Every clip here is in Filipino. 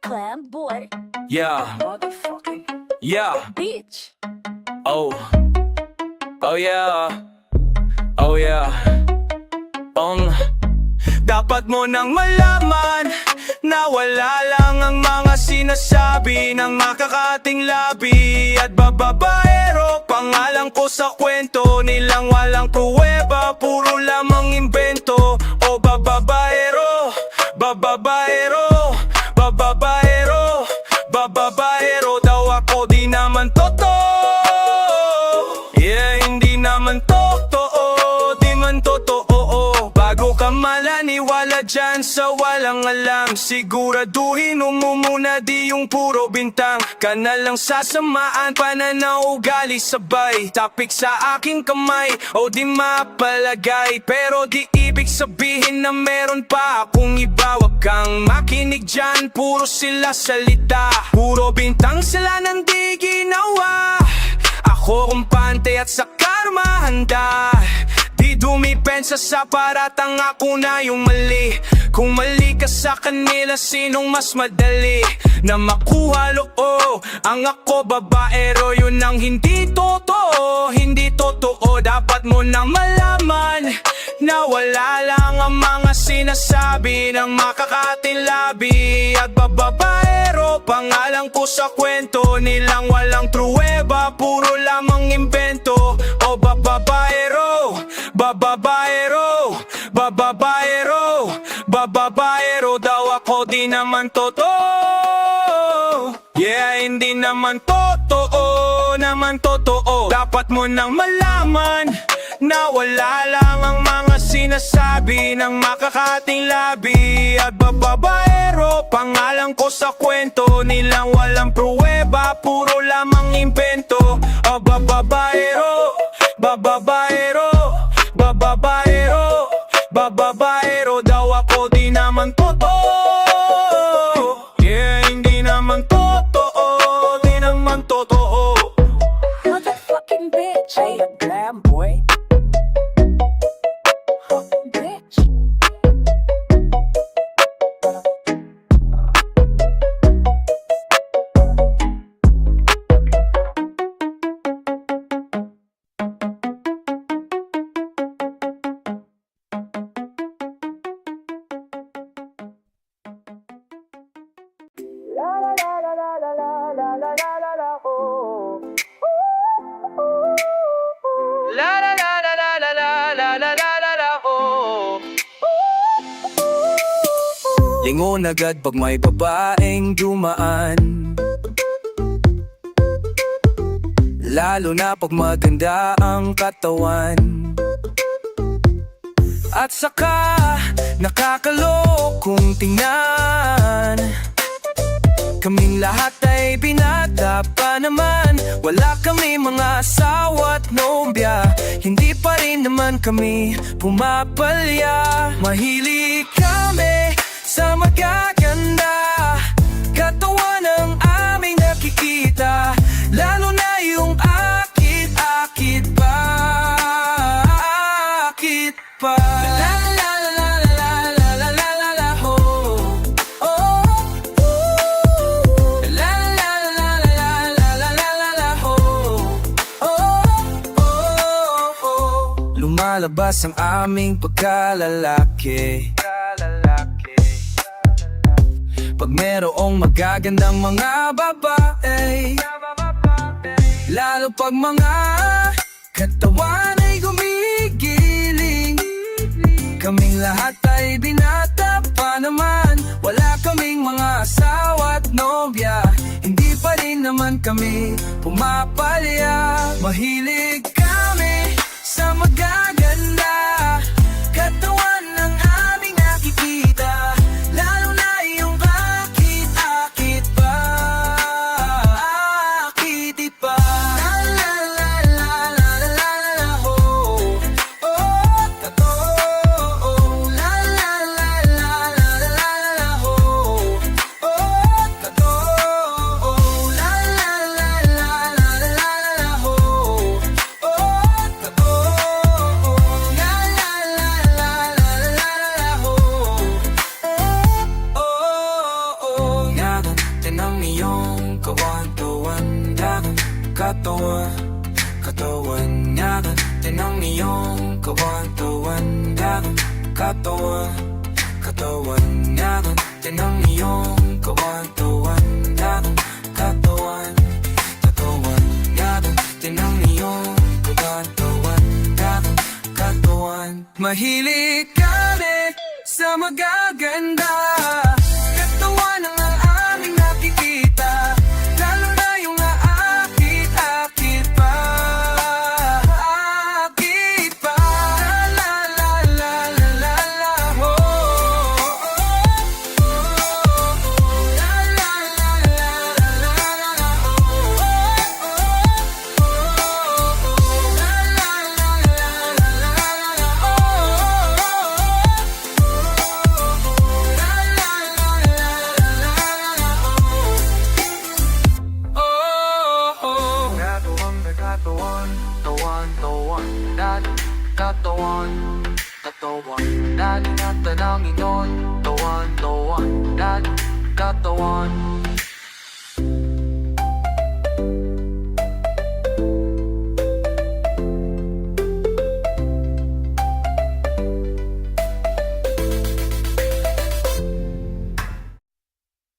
Clam boy, Yeah, motherfucking yeah, bitch. oh, oh yeah, oh yeah. Dapat mo nang malaman na wala lang ang mga sinasabi ng makakating labi at bababaero. Pangalan ko sa kwento nilang walang pruweba, puro lamang imbento. O bababaero, bababaero, bababaero, bababaero daw ako, di naman totoo. Yeah, hindi naman totoo, di man totoo. Bago ka malaniwala dyan sa walang alam, siguraduhin mo muna di yung puro bintang. Ka na lang sasamaan, pananaw, ugali sabay. Tapik sa aking kamay, o di mapalagay. Pero di ibig sabihin na meron pa akong iba. Wag kang makinig dyan, puro sila salita. Puro bintang sila nang di ginawa. Ako kumpante at sa karma handa. Di dumipensa sa paratang ako na yung mali. Kung mali ka sa kanila, sinong mas madali na makuha loo? Ang ako babaero, yun ang hindi totoo. Hindi totoo, dapat mo nang malaman na wala lang ang mga sinasabi ng makakating labi at bababaero. Pangalan ko sa kwento nilang walang pruweba, puro lamang imbento. O bababaero, bababaero, bababaero, bababaero daw ako, di naman totoo. Yeah, hindi naman totoo, naman totoo. Dapat mo nang malaman na wala lang ang mga sinasabi ng makakating labi at bababaero. Pangalan ko sa kwento nilang walang pruweba, puro lamang imbento. O bababaero, bababaero, bababaero, bababaero daw ako, di naman totoo. Yeah, hindi naman totoo, di naman totoo. Motherfucking bitch. Hey, clam boy. Bitch. La la la la la la la la la la la la oh. Lingon agad pag may babaeng dumaan, lalo na pag maganda ang katawan. At saka nakakalokong tingnan. Kaming lahat ay binata pa naman. Wala kami mga asawa at nobya. Hindi pa rin naman kami pumapalya. Mahilig kami sa magaganda, katawan ng aming nakikita. Lalo na yung akit-akit pa, akit pa. Lumalabas ang aming pagkalalaki pag merong magagandang mga babae, lalo pag mga katawan ay gumigiling. Kaming lahat ay binata pa naman. Wala kaming mga asawa at nobya. Hindi pa rin naman kami pumapalya. Mahilig kami sa magaganda, katawan ng aming nakikita. Lalo na yung akit-akit pa, akit pa. La la la la la la la la ho, oh, totoo. La la la la la la la la ho, oh, totoo. La la la la la la la la ho, oh, totoo. natin ang iyong kawan-kawan dagat katawan katawan natin ang iyong kawan-kawan dagat katawan katawan natin ang iyong kawan-kawan dagat katawan katawan natin ang iyong kawan-kawan dagat katawan. Mahilig kami sa magaganda, katawan ang aming nakikita, lalo na yung aakit-akit pa, akit pa. La la la la la la oh, oh, oh, oh. La la la la la la la oh, oh, oh, oh. La la la la la la la oh, oh, katawan, dali natin ang iyong kawan-kawan, dali katawan.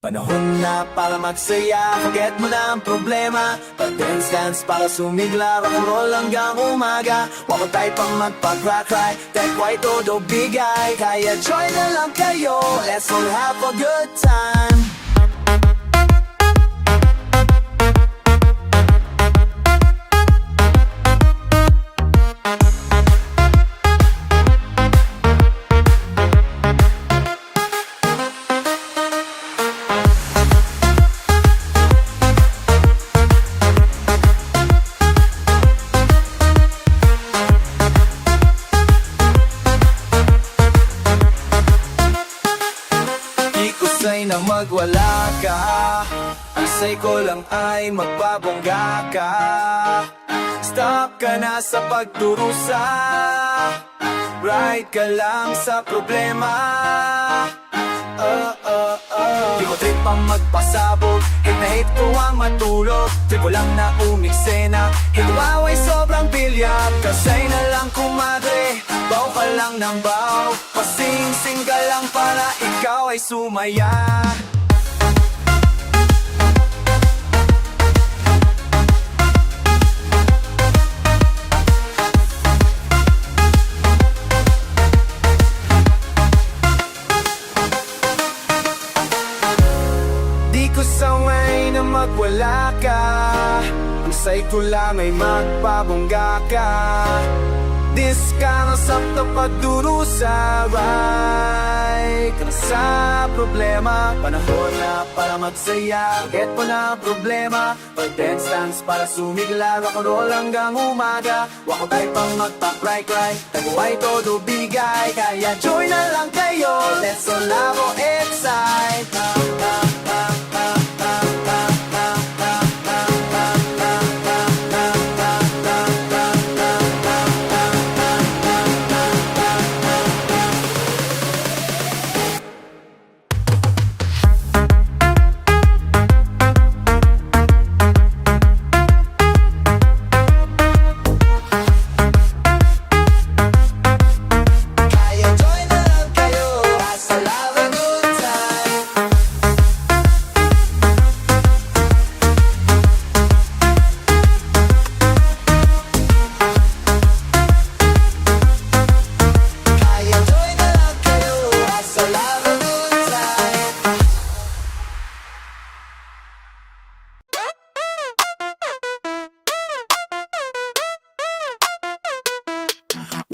Panahon na para magsaya, forget mo na ang problema. Pag-dance para sumigla, rock and roll hanggang umaga. Huwag tayo pang magpag-cry, tekway todo bigay. Kaya join na lang kayo, let's all have a good time. Na magwala ka, ang say ko lang ay magbabongga ka. Stop ka na sa pagdurusa, right ka lang sa problema. Di ko trip ang magpasabog, hate na hate ko ang matulog. Trip ko lang na umiksena, hinuaway sobrang bilyag. Kasay na lang kumadre, baw ka lang ng baw. Pasing-sing ka lang para ikaw ay sumaya. Saway na magwala ka, ang say ko lang ay magpabongga ka. Diskano sa pagdurusa, right ka na sa problema. Panahon na para magsaya, get mo na ang problema. Pag-dance para sumigla, rock and roll hanggang umaga. Huwag ko tayo pang magpa-cry-cry, taguay todo bigay. Kaya join na lang kayo, let's all have a excite.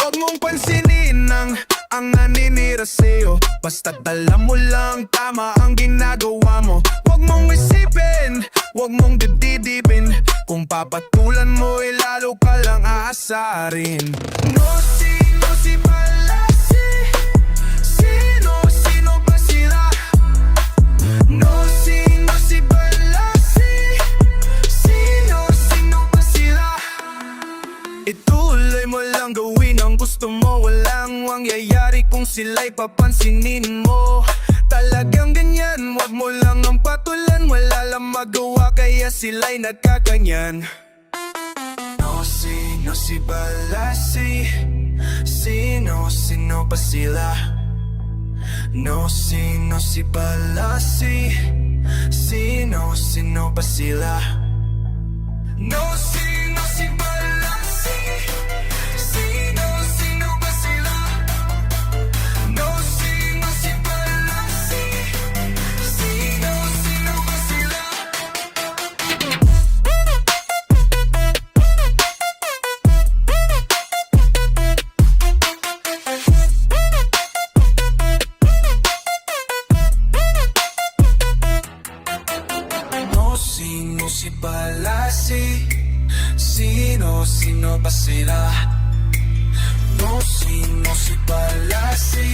Huwag mong pansinin ang naninira sa'yo. Basta't alam mo lang tama ang ginagawa mo. Huwag mong isipin, huwag mong dididipin. Kung papatulan mo lalo ka lang aasarin. No, sino si Malasi? Sino ba sila? No, sino si Malasi? Sino ba sila? Ituloy mo lang gawin ang gusto mo. Walang mangyayari kung sila'y papansinin mo. Talagang ganyan, wag mo lang ang patulan. Wala sila'y nagkaganyan? No, sino si Balasi? Sino ba sila? No, sino si Balasi? Sino ba sila? No, sino si Balasi? Sino ba sila? No, sino si Balasi? Sino ba sila? No, sino si Balasi? Sino ba sila? No, sino si Balasi?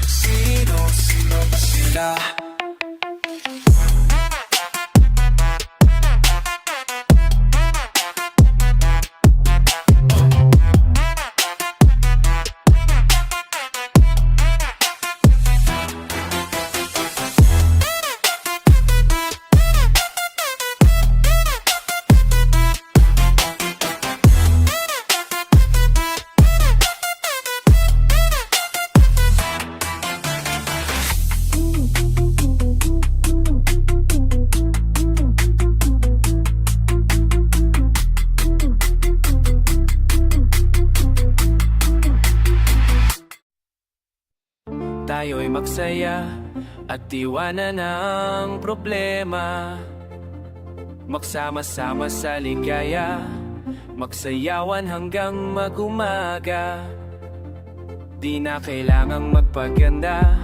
Sino ba sila? Tayo'y magsaya at iwanan ang problema. Magsama-sama sa ligaya, magsayawan hanggang mag-umaga. Di na kailangang magpaganda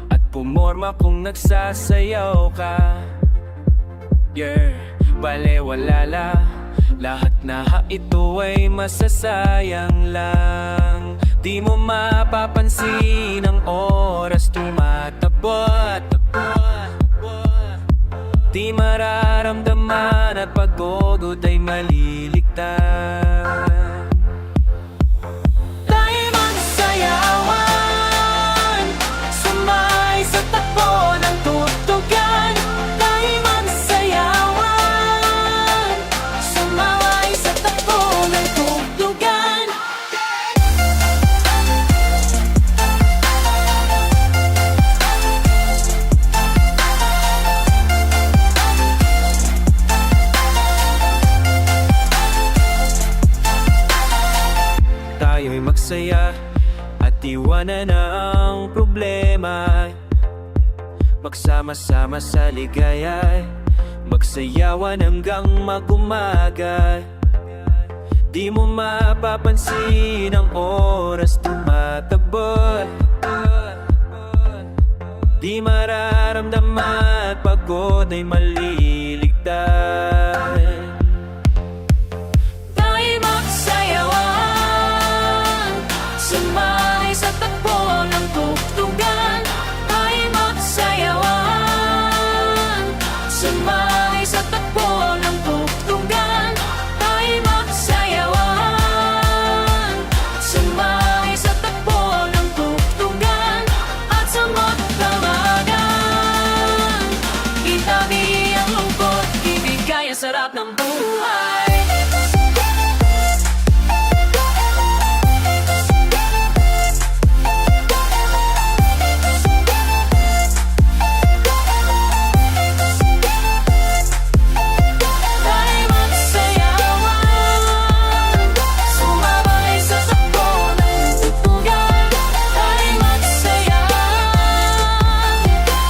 at pumorma kung nagsasayaw ka. Yeah, balewalala, lahat na ito ay masasayang lang. Di mo mapapansin ang oras tumatabot. Di mararamdaman at pagod ay maliligtas. Tayo magsayawan, sumay sa takbo ng tugtugan. Tayo magsayawan, sumay sa takbo ng tugtugan. Tayo'y magsaya at iwanan ang problema. Magsama-sama sa ligaya, magsayawan hanggang mag-umaga. Di mo mapapansin ang oras tumatabot. Di mararamdaman at pagod ay maliligtas. Tayo'y magsayawan, sumay sa takbo ng tugtugan. Tayo'y magsayawan, sumay sa takbo ng tugtugan. Tayo'y magsayawan, sumay sa takbo ng tugtugan. At sa magdamagan, itabi ang lungkot, ibigay ang sarap ng buhay. Tayo'y magsayawan, sumabay sa takbo ng tugtugan. Tayo'y magsayawan,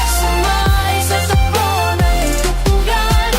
sumay sa takbo ng tugtugan.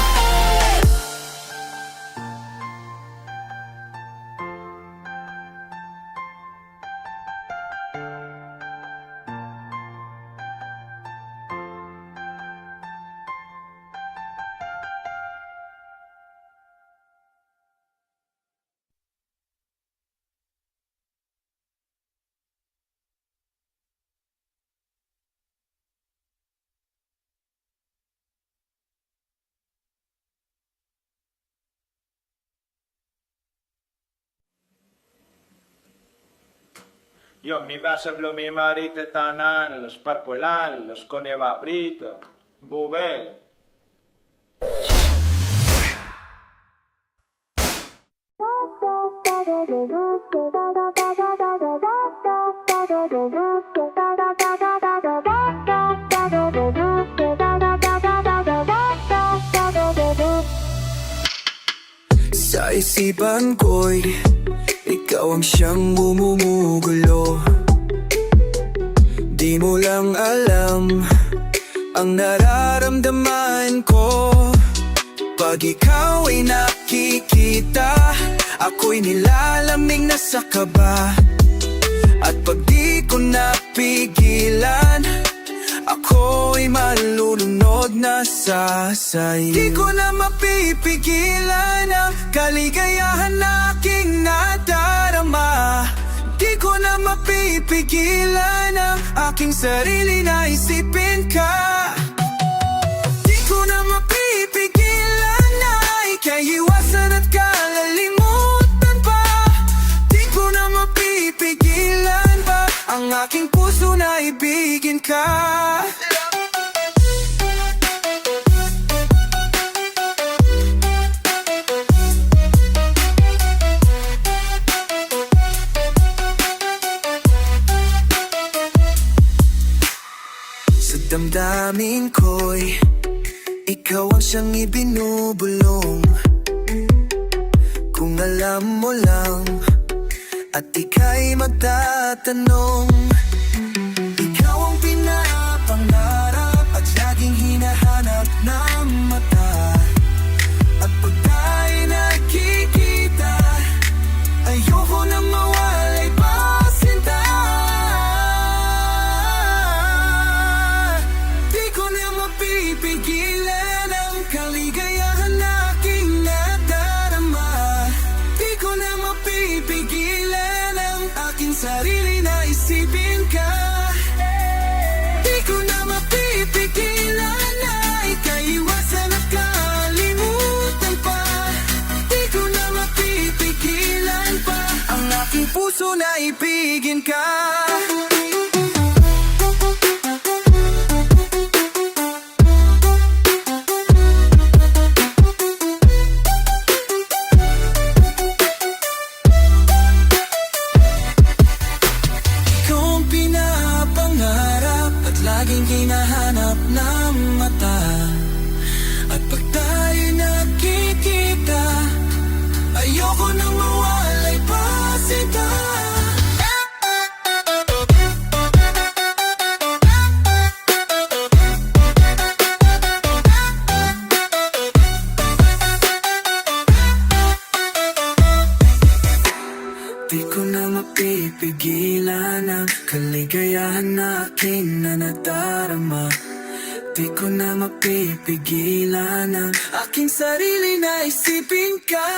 Yo, mi vas a mi marito tanan, los parpolan, los coneva frito, bubel. Sa isipan ko'y ikaw ang siyang bumumugulo. Di mo lang alam ang nararamdaman ko. Pag ikaw ay nakikita, ako'y nilalamig na sa kaba. At pag di ko napigilan, ako'y malulunod na sa sayo. Di ko na mapipigilan ang kaligayahan na aking nadarama. Di ko na mapipigilan ang aking sarili na isipin ka. Di ko na mapipigilan na ikaiwasan at kalalimutan pa. Di ko na mapipigilan pa ang aking puso na ibigin ka. Sa damdamin ko'y ikaw ang siyang ibinubulong. Kung alam mo lang at ika'y magtatanong, ikaw ang pinapangarap at laging hinahanap ng mata. At pag tayo'y nakikita, ayoko nang mawalay pa sinta. Di ko na mapipigilan ang kaligayahan na aking nadarama. Di ko na mapipigilan ang aking sarili na isipin ka. Di ko na mapipigilan na ikaiwasan at kalimutan pa. Di ko na mapipigilan pa ang aking puso na ibigin ka. Laging hinahanap ng mata. At pag tayo'y nakikita, ayoko nang mawalay pa sinta. Di ko na mapipigilan ang kaligayahan na aking nadarama. Di ko na mapipigilan ang aking sarili na isipin ka.